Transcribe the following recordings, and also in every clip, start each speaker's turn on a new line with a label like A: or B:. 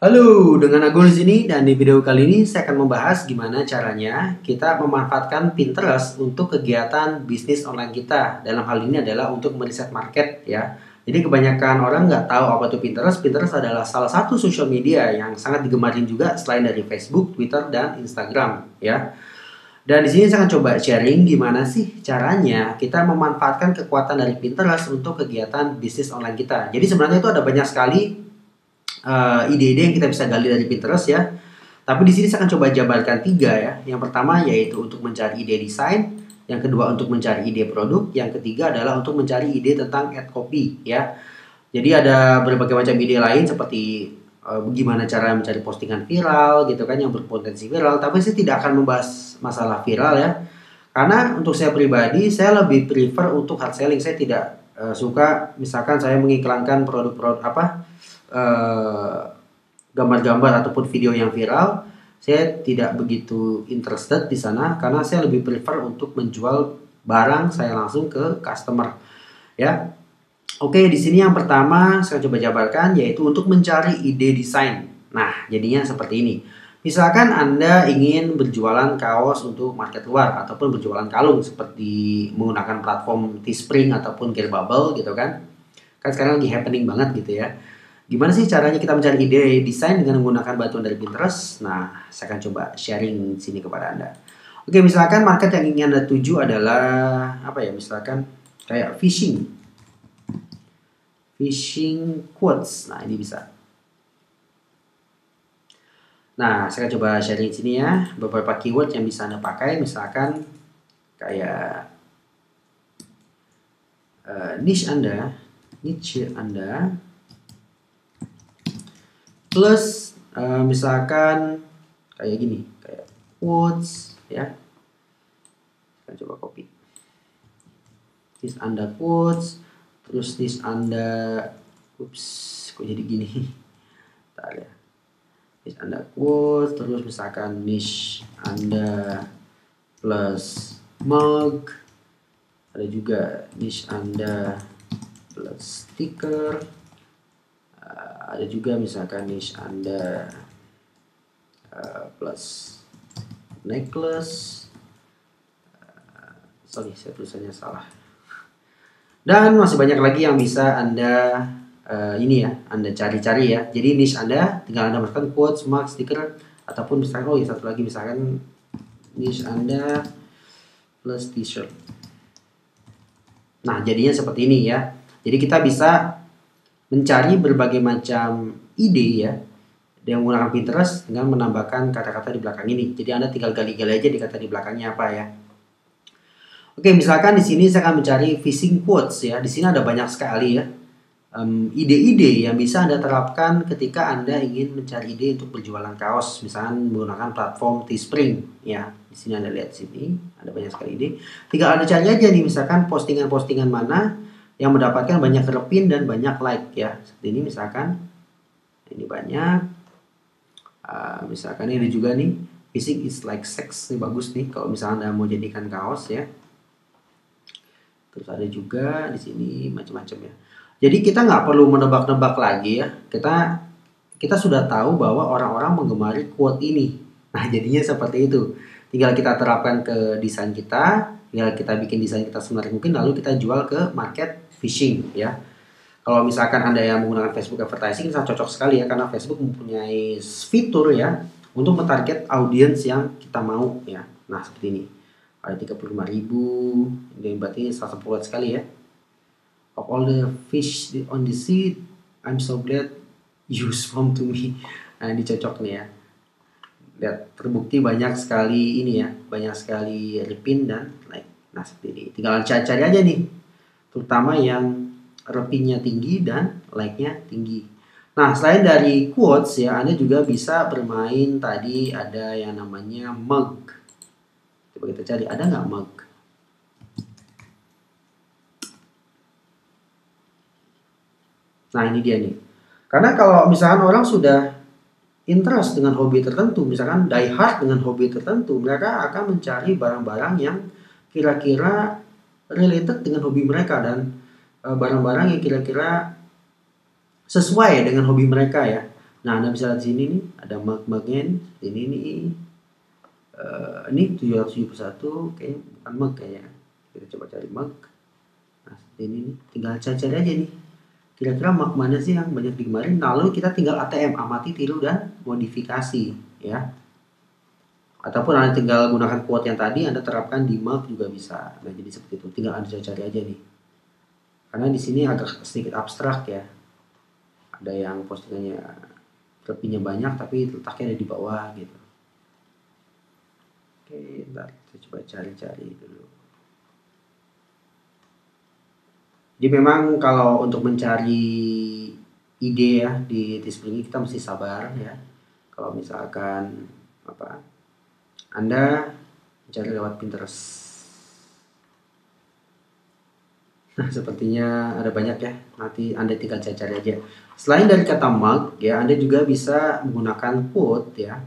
A: Halo, dengan Agung di sini dan di video kali ini saya akan membahas gimana caranya kita memanfaatkan Pinterest untuk kegiatan bisnis online kita. Dalam hal ini adalah untuk meriset market ya. Jadi kebanyakan orang nggak tahu apa itu Pinterest. Pinterest adalah salah satu social media yang sangat digemarin juga selain dari Facebook, Twitter, dan Instagram ya. Dan di sini saya akan coba sharing gimana sih caranya kita memanfaatkan kekuatan dari Pinterest untuk kegiatan bisnis online kita. Jadi sebenarnya itu ada banyak sekali ide-ide yang kita bisa gali dari Pinterest ya. Tapi di sini saya akan coba jabarkan tiga ya. Yang pertama yaitu untuk mencari ide desain, yang kedua untuk mencari ide produk, yang ketiga adalah untuk mencari ide tentang ad copy ya. Jadi ada berbagai macam ide lain seperti bagaimana cara mencari postingan viral gitu kan yang berpotensi viral. Tapi saya tidak akan membahas masalah viral ya. Karena untuk saya pribadi saya lebih prefer untuk hard selling. Saya tidak suka misalkan saya mengiklankan produk-produk eh, gambar-gambar ataupun video yang viral. Saya tidak begitu interested di sana karena saya lebih prefer untuk menjual barang saya langsung ke customer ya. Oke, di sini yang pertama saya coba jabarkan yaitu untuk mencari ide desain. Nah, jadinya seperti ini. Misalkan Anda ingin berjualan kaos untuk market luar ataupun berjualan kalung seperti menggunakan platform Teespring ataupun Gearbubble gitu kan. Kan sekarang lagi happening banget gitu ya. Gimana sih caranya kita mencari ide desain dengan menggunakan bantuan dari Pinterest? Nah, saya akan coba sharing di sini kepada Anda. Oke, misalkan market yang ingin Anda tuju adalah apa ya? Misalkan kayak fishing quotes. Nah, ini bisa. Nah, saya akan coba sharing di sini ya beberapa keyword yang bisa Anda pakai. Misalkan kayak niche Anda plus misalkan kayak gini, kayak quotes ya. Saya coba copy. This Anda quotes, terus this Anda, kok jadi gini? Bentar ya. This Anda quotes, terus misalkan niche Anda plus mug, ada juga niche Anda plus stiker, ada juga misalkan niche Anda plus necklace. Sorry, saya tulisannya salah. Dan masih banyak lagi yang bisa Anda Anda cari-cari ya. Jadi niche Anda tinggal Anda masukkan quotes, mark, stiker, ataupun misalkan satu lagi misalkan niche Anda plus t-shirt. Nah, jadinya seperti ini ya. Jadi kita bisa mencari berbagai macam ide ya dengan menggunakan Pinterest dengan menambahkan kata-kata di belakang ini. Jadi Anda tinggal gali-gali aja di kata di belakangnya apa ya. Oke, misalkan di sini saya akan mencari fishing quotes ya. Di sini ada banyak sekali ya ide-ide yang bisa Anda terapkan ketika Anda ingin mencari ide untuk berjualan kaos, misalkan menggunakan platform Teespring ya. Di sini Anda lihat sini ada banyak sekali ide. Tinggal Anda cari aja nih misalkan postingan-postingan mana yang mendapatkan banyak repin dan banyak like ya. Seperti ini misalkan ini banyak. Misalkan ini juga nih fishing is like sex, ini bagus nih kalau misalnya Anda mau jadikan kaos ya. Terus ada juga di sini macam-macam ya. Jadi kita nggak perlu menebak-nebak lagi ya. Kita sudah tahu bahwa orang-orang menggemari quote ini. Nah, jadinya seperti itu. Tinggal kita terapkan ke desain kita, tinggal kita bikin desain kita semenarik mungkin lalu kita jual ke market fishing ya. Kalau misalkan Anda yang menggunakan Facebook advertising sangat cocok sekali ya karena Facebook mempunyai fitur ya untuk mentarget audiens yang kita mau ya. Nah, seperti ini. Ada 35.000, ini berarti sangat populer sekali ya. Of all the fish on the sea, I'm so glad you swam to me. Nah, ini cocok nih ya. Lihat, terbukti banyak sekali ini ya, banyak sekali repin dan like. Nah, seperti ini. Tinggal cari-cari aja nih. Terutama yang repinnya tinggi dan like-nya tinggi. Nah, selain dari quotes ya, Anda juga bisa bermain tadi ada yang namanya mug. Coba kita cari, ada nggak mug? Nah, ini dia nih. Karena kalau misalkan orang sudah interest dengan hobi tertentu, misalkan die hard dengan hobi tertentu, mereka akan mencari barang-barang yang kira-kira related dengan hobi mereka dan barang-barang yang kira-kira sesuai dengan hobi mereka ya. Nah, Anda bisa lihat di sini nih, ada mug-mugnya nih, ini nih. Ini 771 kayaknya bukan mug kayaknya. Kita coba cari mug. Nah, ini nih, tinggal cari aja nih. Kira-kira mug mana sih yang banyak digemari? Lalu kita tinggal ATM, amati, tiru, dan modifikasi, ya. Ataupun Anda tinggal gunakan quote yang tadi, Anda terapkan di mug juga bisa. Nah, jadi seperti itu. Tinggal Anda cari aja nih. Karena di sini agak sedikit abstrak ya. Ada yang postingannya lebihnya banyak tapi letaknya ada di bawah gitu. Oke, ntar kita coba cari-cari dulu. Jadi memang kalau untuk mencari ide ya di Teespring kita mesti sabar ya. Kalau misalkan Anda mencari lewat Pinterest. Nah, sepertinya ada banyak ya. Nanti Anda tinggal cari-cari aja. Selain dari kata mug ya, Anda juga bisa menggunakan quote ya.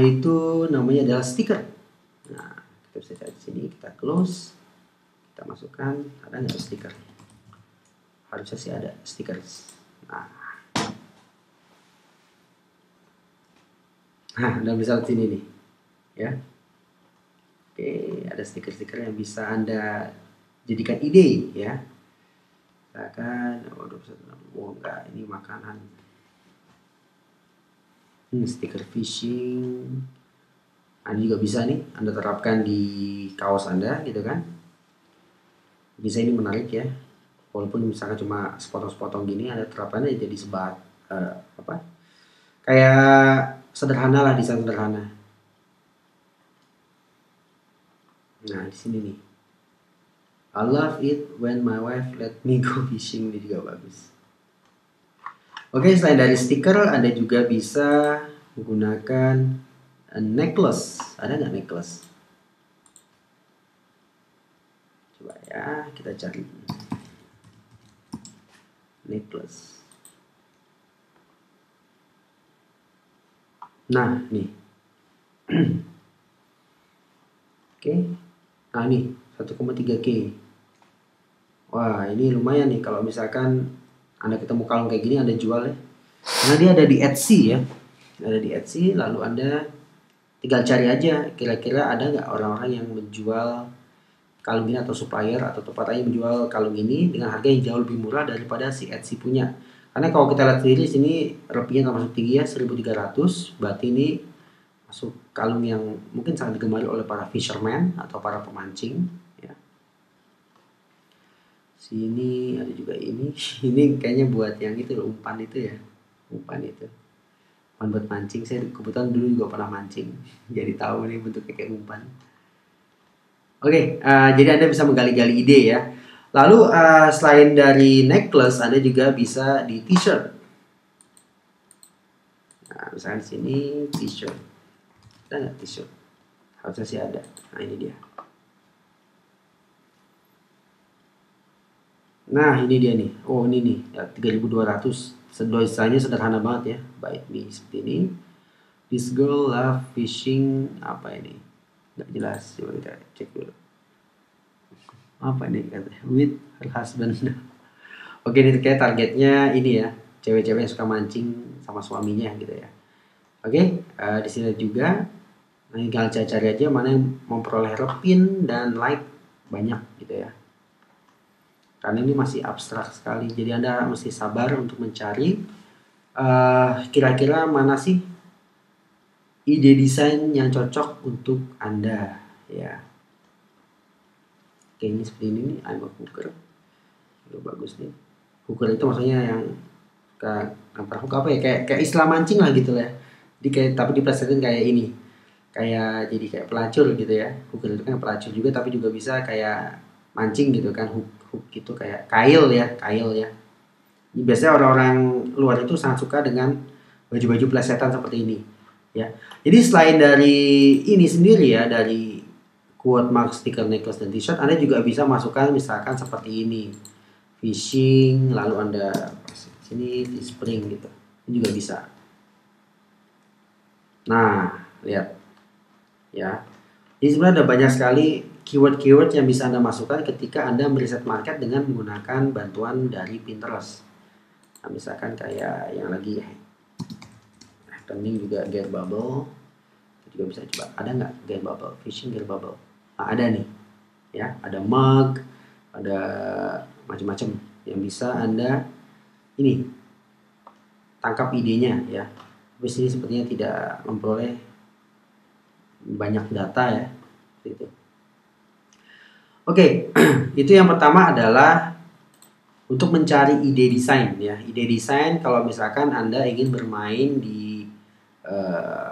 A: Itu namanya adalah stiker. Nah, kita bisa cari di sini, kita close, kita masukkan, ada nggak stiker? Harusnya sih ada stiker. Nah, Anda bisa lihat sini nih, ya. Oke, ada stiker-stiker yang bisa Anda jadikan ide, ya. Misalkan, oh enggak, ini makanan. Stiker fishing. Anda juga bisa nih, Anda terapkan di kaos Anda, gitu kan. Bisa, ini menarik ya. Walaupun misalkan cuma sepotong-sepotong gini, Anda terapkannya jadi sebat, kayak sederhana lah, desain sederhana. Nah, di sini nih. I love it when my wife let me go fishing, ini juga bagus. Oke, selain dari stiker, Anda juga bisa menggunakan necklace. Ada nggak necklace? Coba ya, kita cari necklace. Nah, nih. Oke. Nah, nih 1,3K. Wah, ini lumayan nih kalau misalkan Anda ketemu kalung kayak gini, Anda jual ya. Karena dia ada di Etsy ya. Ada di Etsy, lalu Anda tinggal cari aja kira-kira ada nggak orang-orang yang menjual kalung ini, atau supplier atau tempat lain menjual kalung ini dengan harga yang jauh lebih murah daripada si Etsy punya. Karena kalau kita lihat sendiri sini rupiahnya termasuk tinggi ya, 1.300. Berarti ini masuk kalung yang mungkin sangat digemari oleh para fisherman atau para pemancing ya. Sini ada juga ini. Ini kayaknya buat yang itu loh, umpan itu ya. Umpan itu. Umpan buat mancing. Saya kebetulan dulu juga pernah mancing. Jadi tahu nih bentuknya kayak umpan. Oke, jadi Anda bisa menggali-gali ide ya. Lalu selain dari necklace, Anda juga bisa di t-shirt. Nah, misalnya di sini t-shirt. Ada nggak t-shirt? Harusnya sih ada. Nah, ini dia. Nah, ini dia nih. Oh, ini nih. Ya, 3.200. Desainnya sederhana banget ya. Baik nih, seperti ini. This girl love fishing. Apa ini? Nggak jelas. Coba kita cek dulu. Apa nih katanya? With her husband. Oke, ini kayak targetnya ini ya. Cewek-cewek yang suka mancing sama suaminya gitu ya. Oke, di sini juga. Nah, tinggal cari aja mana yang memperoleh repin dan like banyak gitu ya. Karena ini masih abstrak sekali, jadi Anda mesti sabar untuk mencari kira-kira mana sih ide desain yang cocok untuk Anda ya. Oke, ini seperti ini nih, I'm a cooker. Itu bagus nih. Cooker itu maksudnya yang apa ya, kayak Islam mancing lah gitu lah. Jadi kayak, tapi diplesetin kayak ini. Kayak jadi kayak pelacur gitu ya. Cooker itu kan pelacur juga, tapi juga bisa kayak mancing gitu kan, hook gitu, kayak kail ya. Biasanya orang-orang luar itu sangat suka dengan baju-baju plesetan seperti ini ya. Jadi selain dari ini sendiri ya, dari quote mark, stiker, necklace, dan t-shirt, Anda juga bisa masukkan misalkan seperti ini, fishing, lalu Anda sini di spring gitu, ini juga bisa. Nah, lihat ya. Jadi sebenarnya ada banyak sekali keyword-keyword yang bisa Anda masukkan ketika Anda meriset market dengan menggunakan bantuan dari Pinterest. Nah, misalkan kayak yang lagi happening juga gear bubble, kita juga bisa coba. Ada nggak gear bubble, fishing gear bubble? Nah, ada nih, ya, ada mug, ada macam-macam yang bisa Anda ini tangkap idenya, ya. Tapi sini sepertinya tidak memperoleh banyak data, ya, gitu. Oke, itu yang pertama adalah untuk mencari ide desain, ya. Ide desain kalau misalkan Anda ingin bermain di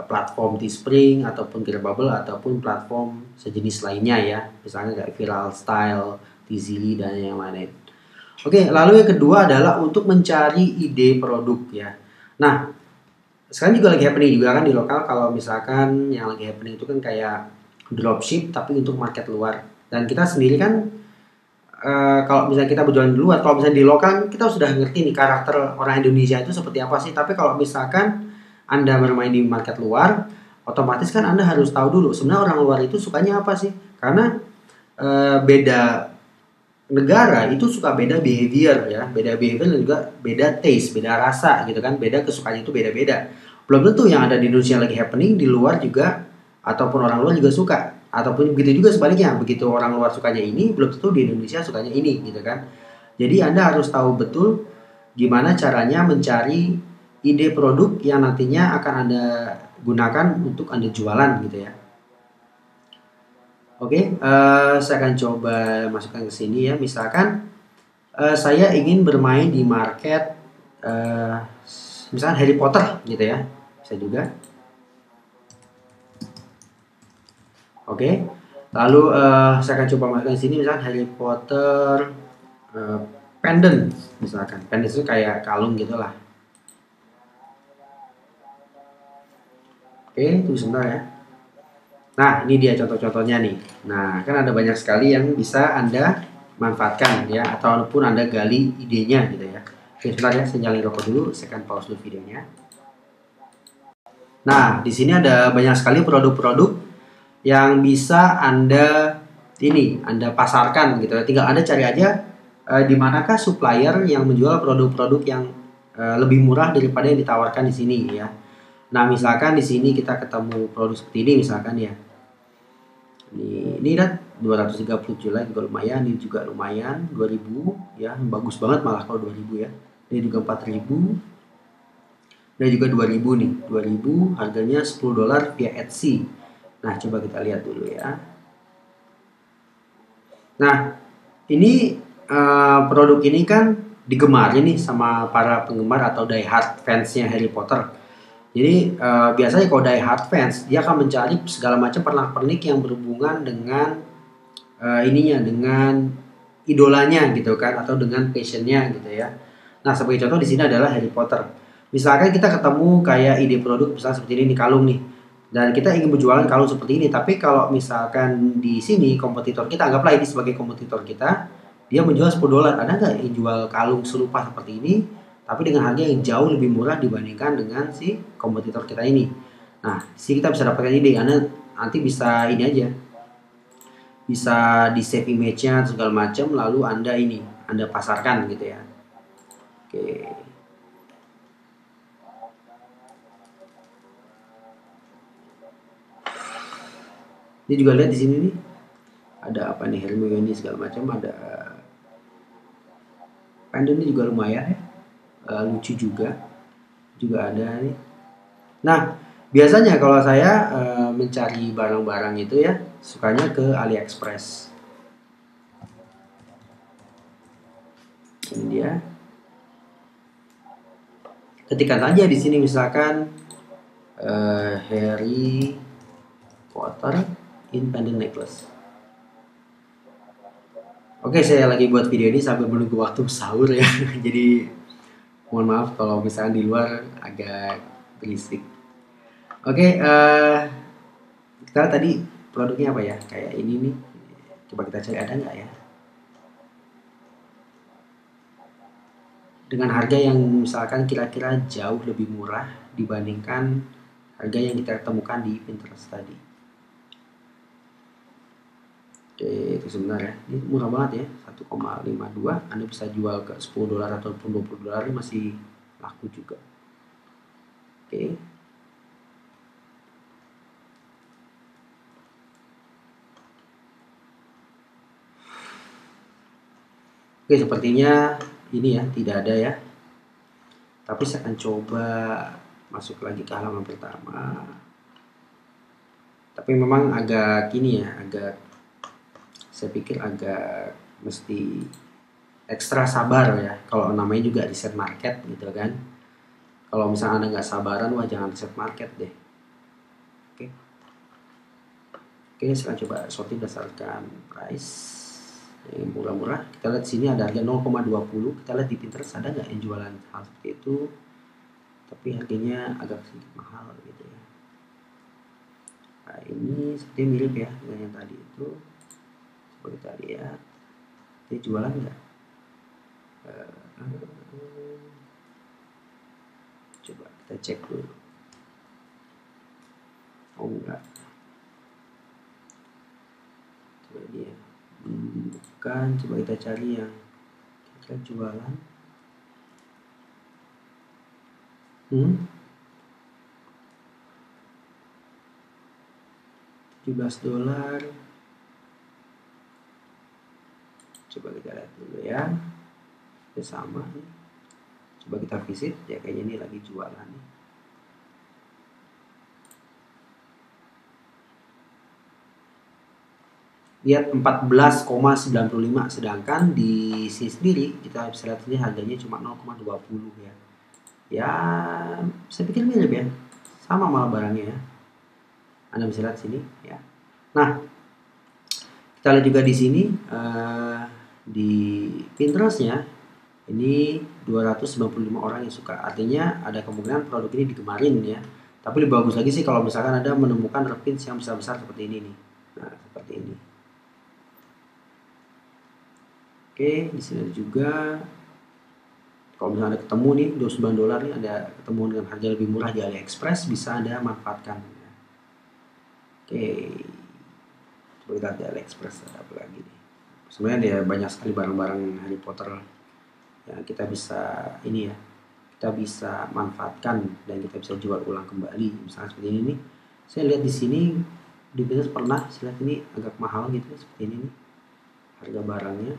A: platform Teespring ataupun Gearbubble ataupun platform sejenis lainnya, ya. Misalnya kayak Viral Style, Tizily dan yang lain-lain. Oke, lalu yang kedua adalah untuk mencari ide produk, ya. Nah, sekarang juga lagi happening juga kan di lokal, kalau misalkan yang lagi happening itu kan kayak dropship tapi untuk market luar. Dan kita sendiri kan kalau misalnya kita berjualan di luar, kalau misalnya di lokal kita sudah ngerti nih karakter orang Indonesia itu seperti apa sih. Tapi kalau misalkan Anda bermain di market luar, otomatis kan Anda harus tahu dulu sebenarnya orang luar itu sukanya apa sih. Karena beda negara itu suka beda behavior, ya, beda behavior dan juga beda taste, beda rasa gitu kan, beda kesukaan itu beda-beda. Belum tentu yang ada di Indonesia lagi happening di luar juga ataupun orang luar juga suka, ataupun begitu juga sebaliknya, begitu orang luar sukanya ini belum tentu di Indonesia sukanya ini gitu kan. Jadi Anda harus tahu betul gimana caranya mencari ide produk yang nantinya akan Anda gunakan untuk Anda jualan gitu, ya. Oke, saya akan coba masukkan ke sini, ya. Misalkan saya ingin bermain di market misalkan Harry Potter gitu, ya. Bisa juga. Oke. Lalu saya akan coba masukkan ke sini misalkan Harry Potter pendant misalkan. Pendant itu kayak kalung gitulah. Oke, tunggu sebentar, ya. Nah, ini dia contoh-contohnya nih. Nah, kan ada banyak sekali yang bisa Anda manfaatkan, ya, ataupun Anda gali idenya gitu, ya. Oke, sebentar, ya, saya nyalain rokok dulu, saya akan pause dulu videonya. Nah, di sini ada banyak sekali produk-produk yang bisa Anda pasarkan gitu, ya. Tinggal Anda cari aja di manakah supplier yang menjual produk-produk yang lebih murah daripada yang ditawarkan di sini, ya. Nah, misalkan di sini kita ketemu produk seperti ini misalkan, ya. Ini kan 237 like juga lumayan, ini juga lumayan 2000, ya, bagus banget malah kalau 2000, ya. Ini juga 4000. Dan juga 2000 nih, 2000 harganya $10 via Etsy. Nah, coba kita lihat dulu, ya. Nah, ini produk ini kan digemari nih sama para penggemar atau diehard fansnya Harry Potter. Jadi biasanya kalau diehard fans dia akan mencari segala macam pernak-pernik yang berhubungan dengan dengan idolanya gitu kan, atau dengan passionnya gitu, ya. Nah, sebagai contoh di sini adalah Harry Potter. Misalkan kita ketemu kayak ide produk misalnya seperti ini kalung nih, dan kita ingin berjualan kalung seperti ini. Tapi kalau misalkan di sini kompetitor kita, anggaplah ini sebagai kompetitor kita, dia menjual $10. Ada nggak yang jual kalung serupa seperti ini tapi dengan harga yang jauh lebih murah dibandingkan dengan si kompetitor kita ini? Nah, sini kita bisa dapatkan ide. Anda nanti bisa ini aja, bisa di save image-nya segala macam, lalu Anda pasarkan gitu, ya. Oke. Ini juga lihat di sini nih. Ada apa nih, Hermione segala macam, ada pendant ini juga lumayan, ya. Lucu juga ada nih. Nah, biasanya kalau saya mencari barang-barang itu, ya, sukanya ke AliExpress. Ini dia. Ketikkan saja di sini misalkan Harry Potter pendant necklace. Oke, saya lagi buat video ini sambil menunggu waktu sahur, ya. Jadi mohon maaf kalau misalnya di luar agak berisik. Oke, kita tadi produknya apa ya? Kayak ini nih. Coba kita cari ada nggak, ya? Dengan harga yang misalkan kira-kira jauh lebih murah dibandingkan harga yang kita temukan di Pinterest tadi. Oke, itu sebentar ya. Ini murah banget ya, 1,52. Anda bisa jual ke 10 dolar ataupun 20 dolar, ini masih laku juga. Oke. Oke, sepertinya ini ya tidak ada ya. Tapi saya akan coba masuk lagi ke halaman pertama. Tapi memang agak gini ya, saya pikir agak mesti ekstra sabar ya. Kalau namanya juga riset market gitu kan. Kalau misalnya Anda nggak sabaran, wah jangan riset market deh. Oke. Oke, sekarang coba sorting berdasarkan price yang murah-murah. Kita lihat sini ada harga 0,20. Kita lihat di Pinterest ada nggak yang jualan hal seperti itu, tapi harganya agak sedikit mahal gitu ya. Nah, ini sepertinya mirip ya dengan yang tadi itu. Coba kita lihat, dia jualan nggak? Coba kita cek dulu. Oh enggak. Coba dia. Bukan, coba kita cari yang kita jualan. 17 dolar. Coba kita lihat dulu ya. Ya sama nih. Coba kita visit, ya kayaknya ini lagi jualan nih. Lihat 14,95, sedangkan di sini sendiri kita bisa lihat ini harganya cuma 0,20 ya. Ya, saya pikir mirip ya. Sama malah barangnya ya. Anda bisa lihat sini ya. Nah, kita lihat juga di sini di Pinterest-nya ini 295 orang yang suka. Artinya ada kemungkinan produk ini digemarin ya. Tapi lebih bagus lagi sih kalau misalkan Anda menemukan repins yang besar-besar seperti ini nih. Nah, seperti ini. Oke, di sini juga kalau misalnya Anda ketemu nih 29 dolar nih, Anda ketemu dengan harga lebih murah di AliExpress, bisa Anda manfaatkan. Oke, coba kita lihat di AliExpress ada apa lagi nih. Sebenarnya dia banyak sekali barang-barang Harry Potter yang kita bisa ini ya, kita bisa manfaatkan dan kita bisa jual ulang kembali. Misalnya seperti ini nih, saya lihat di sini di bisnis pernah saya lihat ini agak mahal gitu seperti ini nih harga barangnya.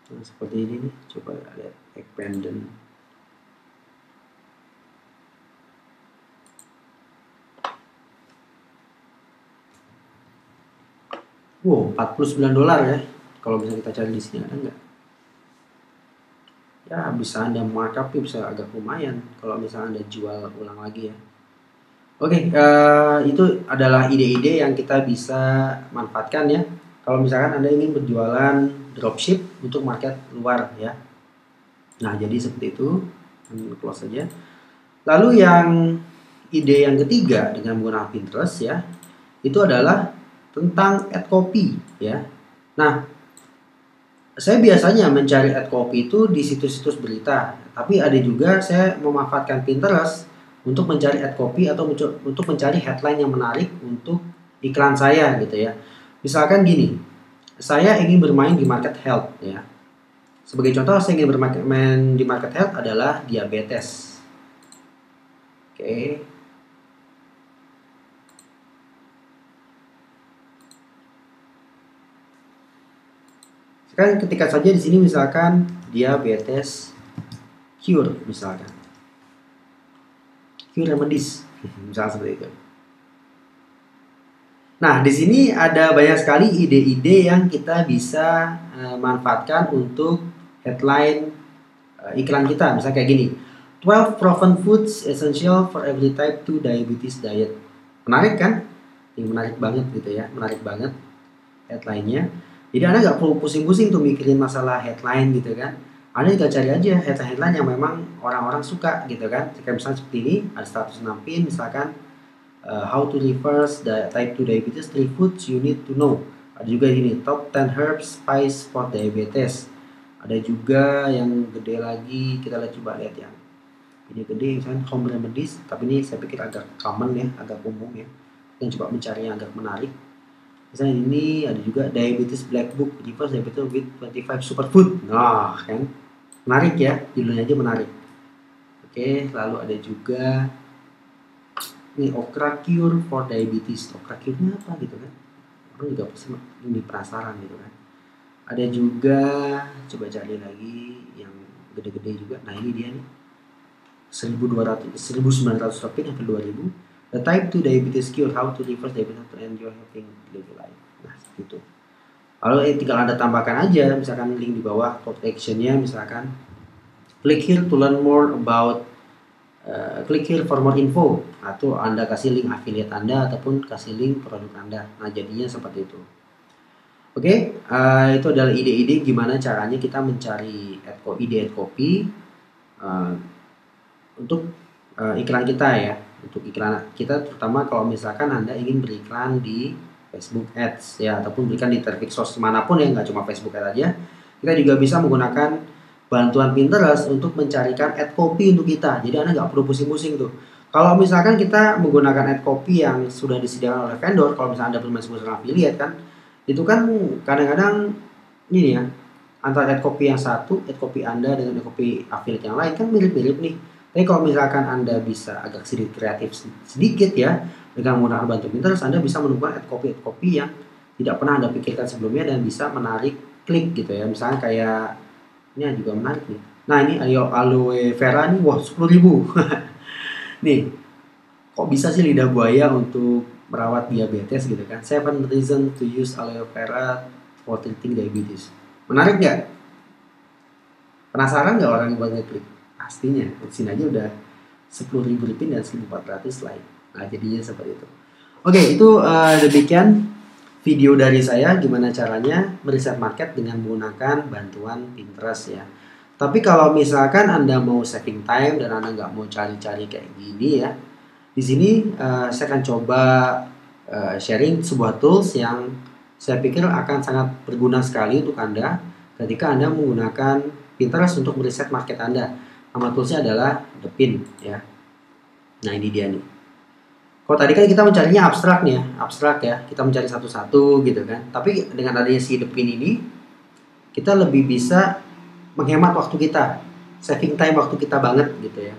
A: Nah, seperti ini nih, coba lihat egg pendant. Wow, 49 dolar ya. Kalau bisa kita cari di sini ada nggak? Ya bisa Anda markup bisa agak lumayan kalau misalnya Anda jual ulang lagi ya. Oke, itu adalah ide-ide yang kita bisa manfaatkan ya. Kalau misalkan Anda ingin berjualan dropship untuk market luar ya. Nah, jadi seperti itu. Close saja. Lalu yang ide yang ketiga dengan menggunakan Pinterest ya, itu adalah tentang ad copy ya. Nah, saya biasanya mencari ad copy itu di situs-situs berita, tapi ada juga saya memanfaatkan Pinterest untuk mencari ad copy atau untuk mencari headline yang menarik untuk iklan saya gitu ya. Misalkan gini, saya ingin bermain di market health ya. Sebagai contoh, saya ingin bermain di market health adalah diabetes. Oke. Sekarang ketika saja di sini misalkan diabetes cure misalkan. Cure remedies misalnya seperti itu. Nah, di sini ada banyak sekali ide-ide yang kita bisa manfaatkan untuk headline iklan kita. Misalnya kayak gini, 12 proven foods essential for every type 2 diabetes diet. Menarik kan? Ini menarik banget gitu ya, menarik banget headline-nya. Jadi Anda nggak perlu pusing-pusing tuh mikirin masalah headline gitu kan. Anda tinggal cari aja headline-headline yang memang orang-orang suka gitu kan. Kayak misalnya seperti ini, ada 106 pin misalkan. How to reverse the type 2 diabetes, 3 foods you need to know. Ada juga ini top 10 herbs spice for diabetes. Ada juga yang gede lagi, kita lihat coba lihat yang Ini gede misalkan home remedies, tapi ini saya pikir agak common ya, agak umum ya. Yang coba mencari yang agak menarik. Misalnya ini ada juga diabetes black book, reverse diabetes with 25 superfood. Nah kan menarik ya, judulnya aja menarik. Oke, lalu ada juga ini okra cure for diabetes. Okra cure-nya apa gitu kan? Orang juga pasti ini penasaran gitu kan. Ada juga, coba cari lagi yang gede-gede juga. Nah ini dia nih, 1200, 1900 rupiah sampai 2000. The type 2 diabetes cure, how to reverse diabetes to enjoy healthy life. Nah seperti itu. Lalu tinggal Anda tambahkan aja, misalkan link di bawah call to action-nya, misalkan click here to learn more about, click here for more info, atau Anda kasih link affiliate Anda ataupun kasih link produk Anda. Nah jadinya seperti itu. Oke, itu adalah ide-ide gimana caranya kita mencari ide ad copy untuk iklan kita ya. Untuk iklan kita terutama kalau misalkan Anda ingin beriklan di Facebook Ads ya, ataupun berikan di traffic source manapun ya, nggak cuma Facebook Ads aja. Kita juga bisa menggunakan bantuan Pinterest untuk mencarikan ad copy untuk kita. Jadi Anda nggak perlu pusing-pusing tuh. Kalau misalkan kita menggunakan ad copy yang sudah disediakan oleh vendor, kalau misalkan Anda bermain affiliate kan, itu kan kadang-kadang ini ya, antara ad copy yang satu, ad copy Anda dengan ad copy affiliate yang lain kan mirip-mirip nih. Tapi kalau misalkan Anda bisa agak sedikit kreatif sedikit ya, dengan menggunakan bantu Pinterest, Anda bisa menemukan ad copy yang tidak pernah Anda pikirkan sebelumnya dan bisa menarik klik gitu ya. Misalnya kayak ini juga menarik nih. Nah ini aloe vera nih, wah 10.000. Nih, kok bisa sih lidah buaya untuk merawat diabetes gitu kan? 7 reason to use aloe vera for treating diabetes. Menarik nggak? Penasaran nggak orang yang buat ngeklik? Pastinya, di sini aja udah 10.000 repeat dan 1.400 like. Nah jadinya seperti itu. Oke, itu demikian video dari saya gimana caranya meriset market dengan menggunakan bantuan Pinterest ya. Tapi kalau misalkan Anda mau saving time dan Anda nggak mau cari-cari kayak gini ya, di sini saya akan coba sharing sebuah tools yang saya pikir akan sangat berguna sekali untuk Anda ketika Anda menggunakan Pinterest untuk meriset market Anda. Nama toolsnya adalah The Pin ya. Nah ini dia nih. Kalau tadi kan kita mencarinya abstrak nih ya, abstrak ya, kita mencari satu-satu gitu kan. Tapi dengan adanya si The Pin ini, kita lebih bisa menghemat waktu kita, saving time waktu kita banget gitu ya.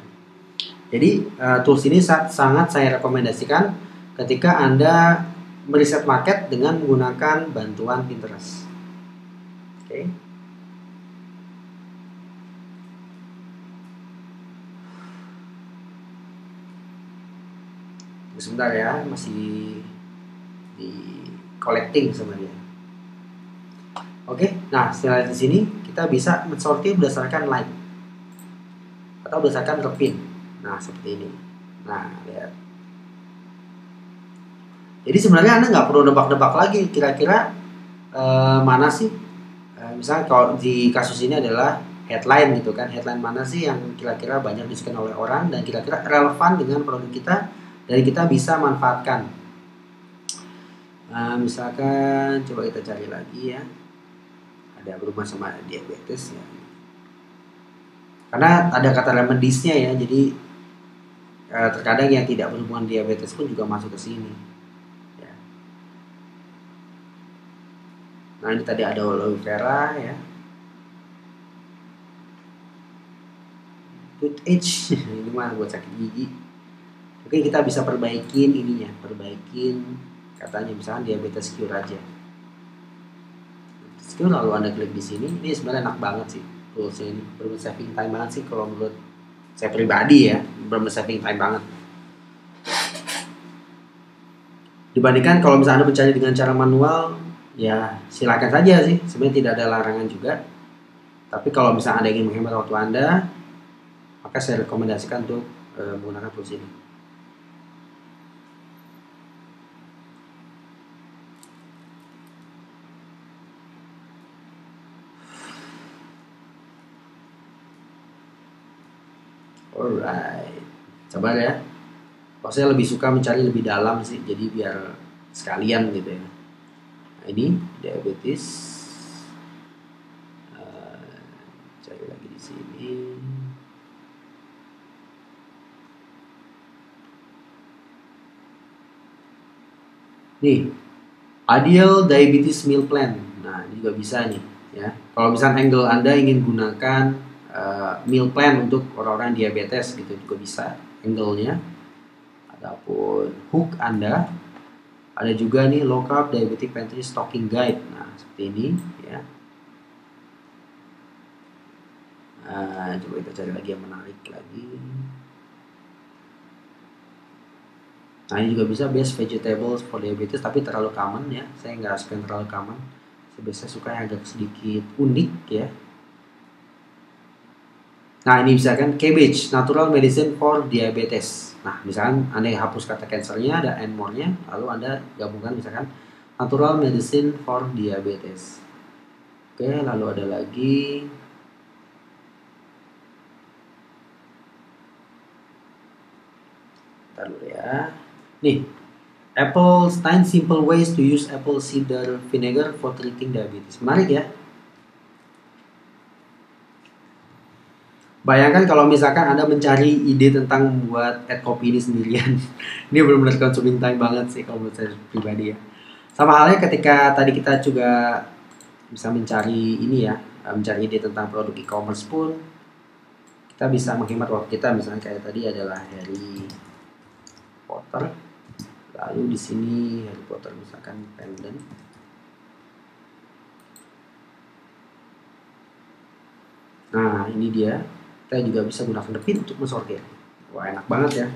A: Jadi tools ini sangat saya rekomendasikan ketika Anda meriset market dengan menggunakan bantuan Pinterest. Oke. Sebentar ya, masih di collecting sebenarnya. Oke, nah setelah di sini kita bisa mensortir berdasarkan like atau berdasarkan repin. Nah seperti ini. Nah lihat. Jadi sebenarnya Anda nggak perlu nebak-nebak lagi kira-kira mana sih. Misalnya kalau di kasus ini adalah headline gitu kan, headline mana sih yang kira-kira banyak disukai oleh orang dan kira-kira relevan dengan produk kita dan kita bisa manfaatkan. Misalkan coba kita cari lagi ya, ada berhubungan sama diabetes ya, karena ada kata remediesnya ya, jadi terkadang yang tidak berhubungan diabetes pun juga masuk ke sini ya. Nah ini tadi ada aloe vera ya, toothage ini mah buat sakit gigi. Oke, kita bisa perbaikin ininya, perbaikin katanya misalnya diabetes cure aja. Cure lalu Anda klik di sini, ini sebenarnya enak banget sih toolsnya ini, bener saving time banget sih kalau menurut saya pribadi ya, bener saving time banget. Dibandingkan kalau misalnya Anda mencari dengan cara manual, ya silakan saja sih, sebenarnya tidak ada larangan juga. Tapi kalau misalnya Anda ingin menghemat waktu Anda, maka saya rekomendasikan untuk menggunakan tools ini. Alright, sabar ya. Kalau saya lebih suka mencari lebih dalam sih, jadi biar sekalian gitu ya. Nah, ini diabetes. Cari lagi di sini. Nih, ideal diabetes meal plan. Nah, ini juga bisa nih ya. Kalau misalnya angle Anda ingin gunakan meal plan untuk orang-orang diabetes gitu juga bisa angle-nya. Adapun hook Anda, ada juga nih low carb diabetic pantry stocking guide. Nah, seperti ini ya. Coba kita cari lagi yang menarik lagi. Nah, ini juga bisa best vegetables for diabetes, tapi terlalu common ya. Saya nggak suka yang terlalu common. Saya biasanya suka yang agak sedikit unik ya. Nah, ini misalkan cabbage, natural medicine for diabetes. Nah, misalkan Anda hapus kata cancernya, ada and more-nya, lalu Anda gabungkan misalkan natural medicine for diabetes. Oke, lalu ada lagi. Bentar dulu ya. Nih, apple 9 simple ways to use apple cider vinegar for treating diabetes. Menarik ya. Bayangkan kalau misalkan Anda mencari ide tentang membuat ad copy ini sendirian. Ini benar-benar consuming time banget sih kalau menurut saya pribadi ya. Sama halnya ketika tadi kita juga bisa mencari ini ya, mencari ide tentang produk e-commerce pun kita bisa menghemat waktu kita. Misalnya kayak tadi adalah Harry Potter. Lalu di sini Harry Potter misalkan pendant. Nah, ini dia. Kita juga bisa gunakan The Pin untuk mensortir. Wah, enak banget ya.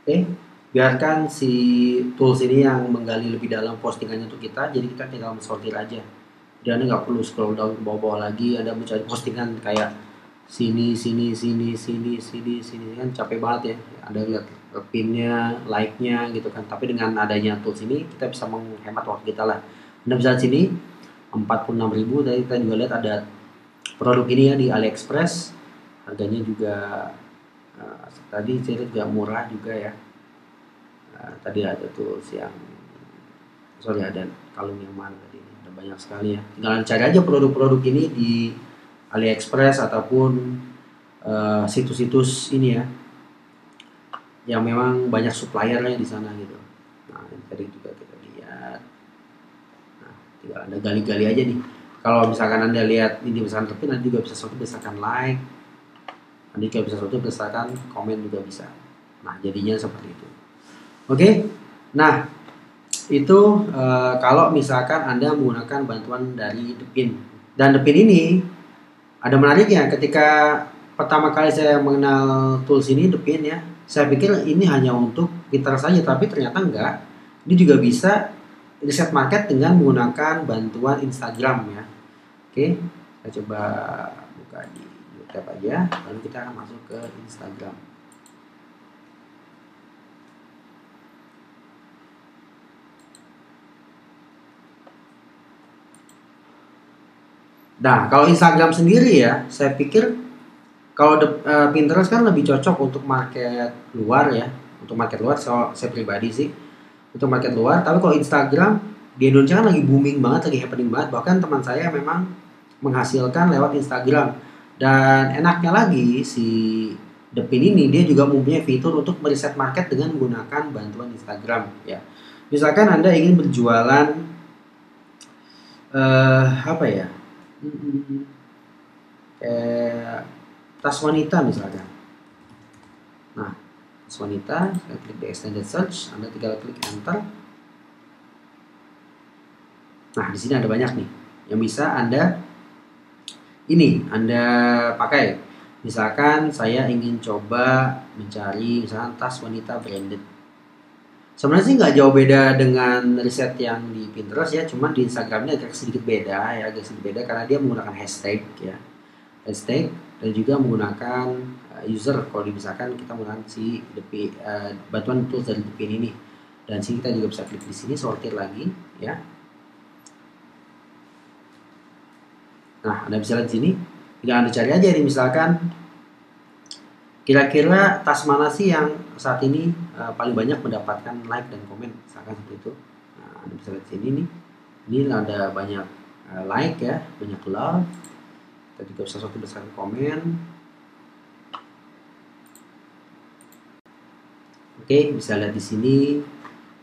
A: Oke, biarkan si tools ini yang menggali lebih dalam postingannya untuk kita, jadi kita tinggal mensortir aja. Jadi Anda nggak perlu scroll down ke bawah-bawah lagi, Anda mencari postingan kayak sini, sini, sini, sini, sini, sini, kan capek banget ya. Anda lihat pinnya, like-nya gitu kan. Tapi dengan adanya tools ini, kita bisa menghemat waktu kita lah. Anda bisa lihat sini, 46.000, tadi kita juga lihat ada produk ini ya di AliExpress. Harganya juga tadi saya lihat juga murah juga ya. Tadi ada tools yang ada kalung yang mana tadi, ada banyak sekali ya. Tinggal cari aja produk-produk ini di AliExpress ataupun situs-situs ini ya, yang memang banyak suppliernya di sana gitu. Nah, ini tadi juga kita lihat. Nah, tinggal Anda gali-gali aja nih. Kalau misalkan Anda lihat ini misalkan tapi Anda juga bisa sesuatu berdasarkan like, Anda juga bisa sesuatu berdasarkan komen juga bisa. Nah, jadinya seperti itu. Oke, nah itu kalau misalkan Anda menggunakan bantuan dari The Pin. Dan The Pin ini ada menariknya, ketika pertama kali saya mengenal tools ini, The Pin ya, saya pikir ini hanya untuk Pinterest saja, tapi ternyata enggak. Ini juga bisa riset market dengan menggunakan bantuan Instagram ya. Oke, saya coba buka di YouTube aja, lalu kita akan masuk ke Instagram. Nah, kalau Instagram sendiri ya, saya pikir kalau Pinterest kan lebih cocok untuk market luar ya, untuk market luar. So, saya pribadi sih untuk market luar. Tapi kalau Instagram di Indonesia kan lagi booming banget, lagi happening banget. Bahkan teman saya memang menghasilkan lewat Instagram. Dan enaknya lagi si The Pin ini dia juga mempunyai fitur untuk meriset market dengan menggunakan bantuan Instagram ya. Misalkan Anda ingin berjualan apa ya? Kayak tas wanita misalkan. Nah, tas wanita, saya klik di extended search, Anda tinggal klik enter. Nah, di sini ada banyak nih yang bisa Anda pakai. Misalkan saya ingin coba mencari misalkan tas wanita branded. Sebenarnya sih nggak jauh beda dengan riset yang di Pinterest ya, cuman di Instagramnya agak sedikit beda ya, karena dia menggunakan hashtag ya, dan juga menggunakan user. Kalau misalkan kita menggunakan si bantuan tools dari The Pin ini, dan sini kita juga bisa klik di sini sortir lagi ya. Nah, Anda bisa lihat di sini, tinggal Anda cari aja nih misalkan kira-kira tas mana sih yang saat ini paling banyak mendapatkan like dan komen, misalkan seperti itu. Nah, Anda bisa lihat sini nih, ini ada banyak like ya, banyak love. Kita juga bisa besar komen. Oke, bisa lihat di sini.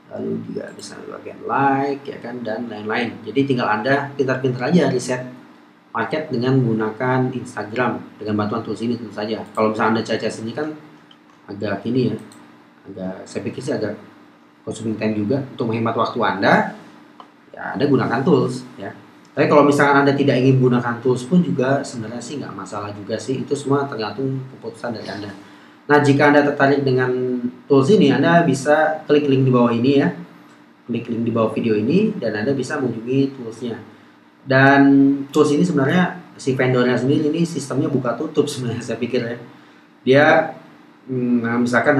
A: Lalu juga bisa bagian like ya kan, dan lain-lain. Jadi tinggal Anda pintar-pintar aja riset market dengan menggunakan Instagram dengan bantuan tools ini tentu saja. Kalau misalnya Anda cari sini kan agak ini ya, saya pikir sih agak consuming time juga. Untuk menghemat waktu Anda, ya Anda gunakan tools ya. Tapi kalau misalkan Anda tidak ingin menggunakan tools pun juga sebenarnya sih nggak masalah juga sih. Itu semua tergantung keputusan dari Anda. Nah, jika Anda tertarik dengan tools ini, Anda bisa klik link di bawah ini ya. Klik link di bawah video ini dan Anda bisa mengunjungi toolsnya. Dan tools ini sebenarnya si vendornya sendiri ini sistemnya buka tutup sebenarnya, saya pikir ya. Dia misalkan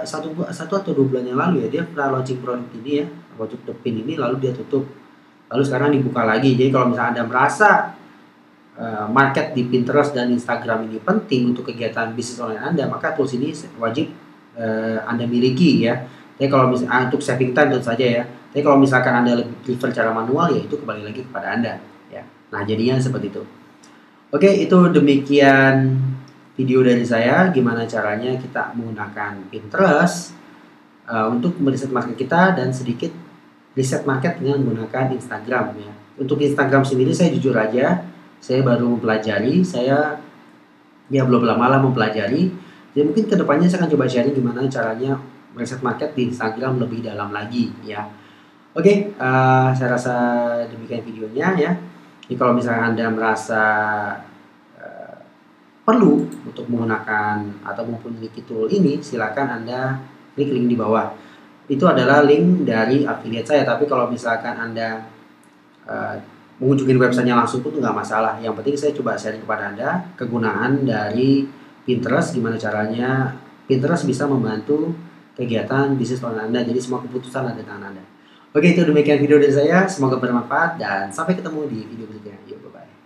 A: satu atau 2 bulan yang lalu ya, dia pernah launching produk ini ya, produk The Pin ini, lalu dia tutup. Lalu sekarang dibuka lagi. Jadi kalau misalnya Anda merasa market di Pinterest dan Instagram ini penting untuk kegiatan bisnis online Anda, maka tools ini wajib Anda miliki ya. Tapi kalau misalnya untuk saving time tentu saja ya. Tapi kalau misalkan Anda lebih prefer cara manual, ya itu kembali lagi kepada Anda ya. Nah, jadinya seperti itu. Oke, itu demikian video dari saya gimana caranya kita menggunakan Pinterest untuk meriset market kita dan sedikit riset market dengan menggunakan Instagram ya. Untuk Instagram sendiri saya jujur aja, saya baru mempelajari, saya ya belum lama mempelajari. Jadi mungkin kedepannya saya akan coba sharing gimana caranya meriset market di Instagram lebih dalam lagi ya. Oke, saya rasa demikian videonya ya. Jadi kalau misalnya Anda merasa perlu untuk menggunakan atau memiliki tool ini, silakan Anda klik link di bawah. Itu adalah link dari affiliate saya, tapi kalau misalkan Anda mengunjungi websitenya langsung pun nggak masalah. Yang penting saya coba sharing kepada Anda kegunaan dari Pinterest, gimana caranya Pinterest bisa membantu kegiatan bisnis online Anda. Jadi semua keputusan ada di tangan Anda. Oke, itu demikian video dari saya. Semoga bermanfaat dan sampai ketemu di video berikutnya. Yuk, bye-bye.